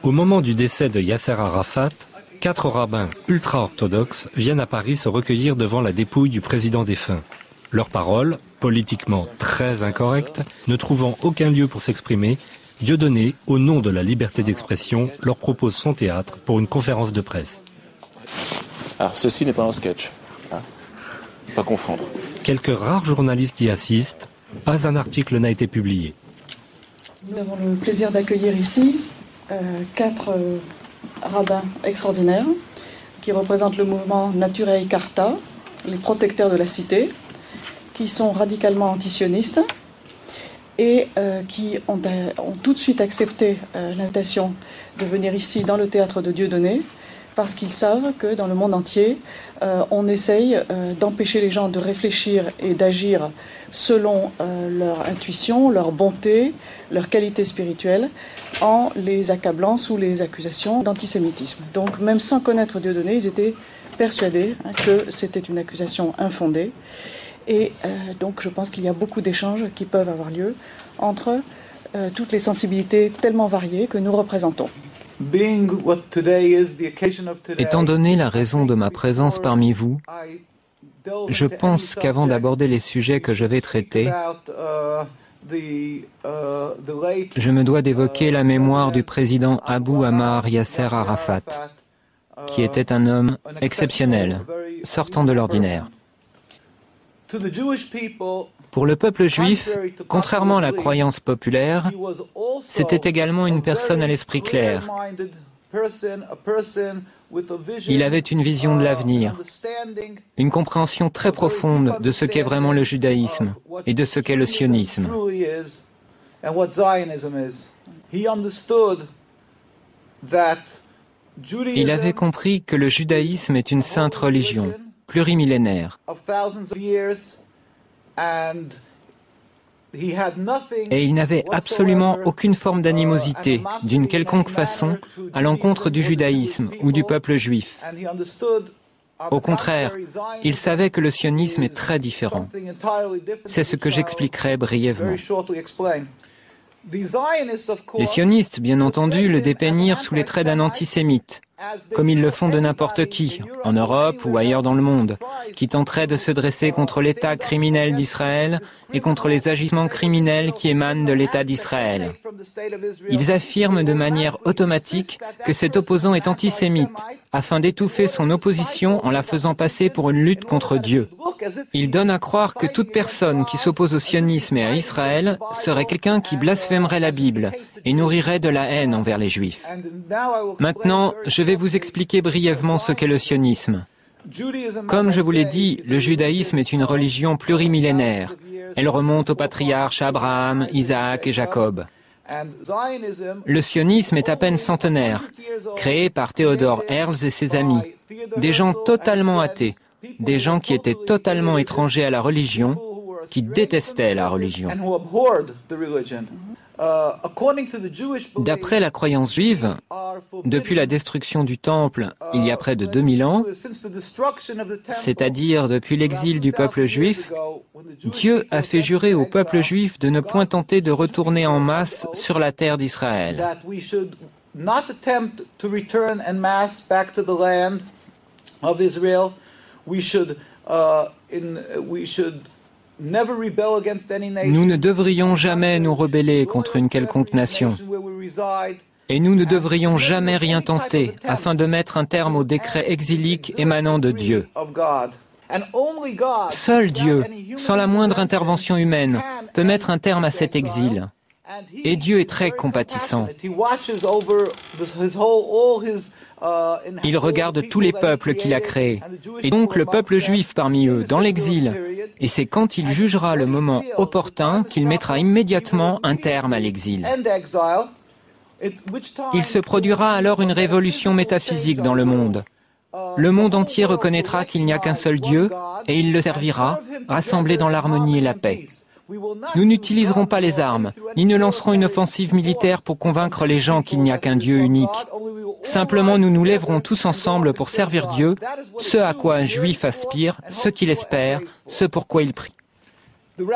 Au moment du décès de Yasser Arafat, 4 rabbins ultra-orthodoxes viennent à Paris se recueillir devant la dépouille du président défunt. Leurs paroles, politiquement très incorrectes, ne trouvant aucun lieu pour s'exprimer, Dieudonné, au nom de la liberté d'expression, leur propose son théâtre pour une conférence de presse. Alors ceci n'est pas un sketch, hein. Pas confondre. Quelques rares journalistes y assistent, pas un article n'a été publié. Nous avons le plaisir d'accueillir ici 4 rabbins extraordinaires qui représentent le mouvement Naturei Karta, les protecteurs de la cité, qui sont radicalement antisionistes et qui ont tout de suite accepté l'invitation de venir ici dans le théâtre de Dieudonné, parce qu'ils savent que dans le monde entier, on essaye d'empêcher les gens de réfléchir et d'agir selon leur intuition, leur bonté, leur qualité spirituelle, en les accablant sous les accusations d'antisémitisme. Donc même sans connaître Dieudonné, ils étaient persuadés que c'était une accusation infondée. Et donc je pense qu'il y a beaucoup d'échanges qui peuvent avoir lieu entre toutes les sensibilités tellement variées que nous représentons. Étant donné la raison de ma présence parmi vous, je pense qu'avant d'aborder les sujets que je vais traiter, je me dois d'évoquer la mémoire du président Abou Ammar Yasser Arafat, qui était un homme exceptionnel, sortant de l'ordinaire. Pour le peuple juif, contrairement à la croyance populaire, c'était également une personne à l'esprit clair. Il avait une vision de l'avenir, une compréhension très profonde de ce qu'est vraiment le judaïsme et de ce qu'est le sionisme. Il avait compris que le judaïsme est une sainte religion, plurimillénaire. Et il n'avait absolument aucune forme d'animosité, d'une quelconque façon, à l'encontre du judaïsme ou du peuple juif. Au contraire, il savait que le sionisme est très différent. C'est ce que j'expliquerai brièvement. Les sionistes, bien entendu, le dépeignirent sous les traits d'un antisémite, comme ils le font de n'importe qui, en Europe ou ailleurs dans le monde, qui tenterait de se dresser contre l'État criminel d'Israël et contre les agissements criminels qui émanent de l'État d'Israël. Ils affirment de manière automatique que cet opposant est antisémite, afin d'étouffer son opposition en la faisant passer pour une lutte contre Dieu. Ils donnent à croire que toute personne qui s'oppose au sionisme et à Israël serait quelqu'un qui blasphémerait la Bible et nourrirait de la haine envers les Juifs. Maintenant, je vais vous expliquer brièvement ce qu'est le sionisme. Comme je vous l'ai dit, le judaïsme est une religion plurimillénaire. Elle remonte aux patriarches Abraham, Isaac et Jacob. Le sionisme est à peine centenaire, créé par Theodor Herzl et ses amis, des gens totalement athées, des gens qui étaient totalement étrangers à la religion, qui détestaient la religion. D'après la croyance juive, depuis la destruction du Temple il y a près de 2000 ans, c'est-à-dire depuis l'exil du peuple juif, Dieu a fait jurer au peuple juif de ne point tenter de retourner en masse sur la terre d'Israël. Nous ne devrions jamais nous rebeller contre une quelconque nation. Et nous ne devrions jamais rien tenter afin de mettre un terme au décret exilique émanant de Dieu. Seul Dieu, sans la moindre intervention humaine, peut mettre un terme à cet exil. Et Dieu est très compatissant. Il regarde tous les peuples qu'il a créés, et donc le peuple juif parmi eux, dans l'exil. Et c'est quand il jugera le moment opportun qu'il mettra immédiatement un terme à l'exil. Il se produira alors une révolution métaphysique dans le monde. Le monde entier reconnaîtra qu'il n'y a qu'un seul Dieu, et il le servira, rassemblé dans l'harmonie et la paix. Nous n'utiliserons pas les armes, ni ne lancerons une offensive militaire pour convaincre les gens qu'il n'y a qu'un Dieu unique. Simplement, nous nous lèverons tous ensemble pour servir Dieu, ce à quoi un juif aspire, ce qu'il espère, ce pourquoi il prie.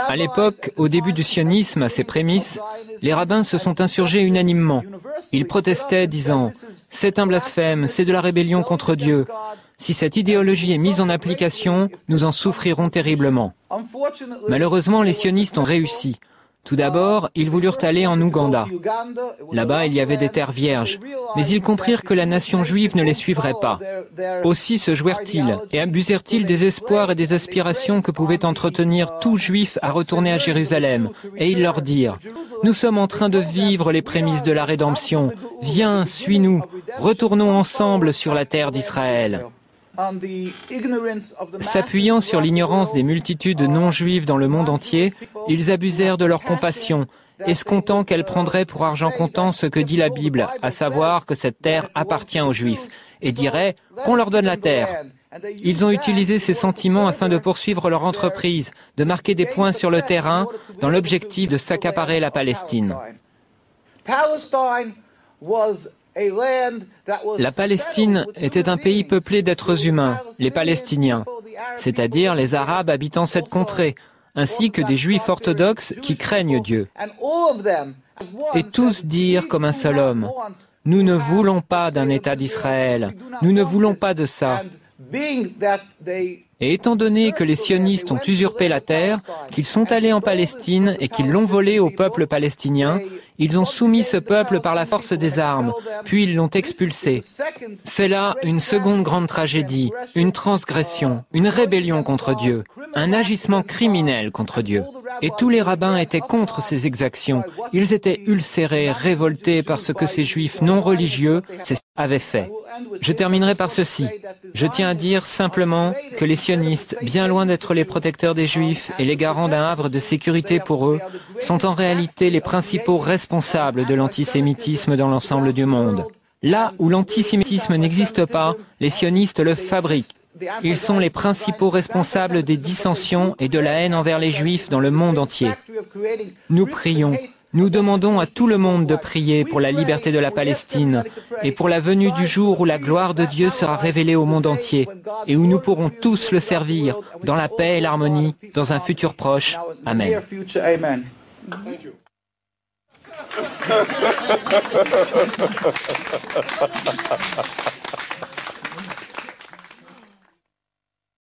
À l'époque, au début du sionisme, à ses prémices, les rabbins se sont insurgés unanimement. Ils protestaient disant « C'est un blasphème, c'est de la rébellion contre Dieu. Si cette idéologie est mise en application, nous en souffrirons terriblement. » Malheureusement, les sionistes ont réussi. Tout d'abord, ils voulurent aller en Ouganda. Là-bas, il y avait des terres vierges, mais ils comprirent que la nation juive ne les suivrait pas. Aussi se jouèrent-ils et abusèrent-ils des espoirs et des aspirations que pouvait entretenir tout juif à retourner à Jérusalem, et ils leur dirent « Nous sommes en train de vivre les prémices de la rédemption. Viens, suis-nous, retournons ensemble sur la terre d'Israël. » S'appuyant sur l'ignorance des multitudes non-juives dans le monde entier, ils abusèrent de leur compassion, escomptant qu'elle prendrait pour argent comptant ce que dit la Bible, à savoir que cette terre appartient aux Juifs, et diraient qu'on leur donne la terre. Ils ont utilisé ces sentiments afin de poursuivre leur entreprise, de marquer des points sur le terrain, dans l'objectif de s'accaparer la Palestine. La Palestine était un pays peuplé d'êtres humains, les Palestiniens, c'est-à-dire les Arabes habitant cette contrée, ainsi que des Juifs orthodoxes qui craignent Dieu. Et tous dirent comme un seul homme, « Nous ne voulons pas d'un État d'Israël, nous ne voulons pas de ça. » Et étant donné que les sionistes ont usurpé la terre, qu'ils sont allés en Palestine et qu'ils l'ont volée au peuple palestinien, ils ont soumis ce peuple par la force des armes, puis ils l'ont expulsé. C'est là une seconde grande tragédie, une transgression, une rébellion contre Dieu, un agissement criminel contre Dieu. Et tous les rabbins étaient contre ces exactions. Ils étaient ulcérés, révoltés par ce que ces juifs non religieux avaient fait. Je terminerai par ceci. Je tiens à dire simplement que les sionistes, bien loin d'être les protecteurs des juifs et les garants d'un havre de sécurité pour eux, sont en réalité les principaux responsables de l'antisémitisme dans l'ensemble du monde. Là où l'antisémitisme n'existe pas, les sionistes le fabriquent. Ils sont les principaux responsables des dissensions et de la haine envers les juifs dans le monde entier. Nous prions. Nous demandons à tout le monde de prier pour la liberté de la Palestine et pour la venue du jour où la gloire de Dieu sera révélée au monde entier et où nous pourrons tous le servir dans la paix et l'harmonie dans un futur proche. Amen. Thank you.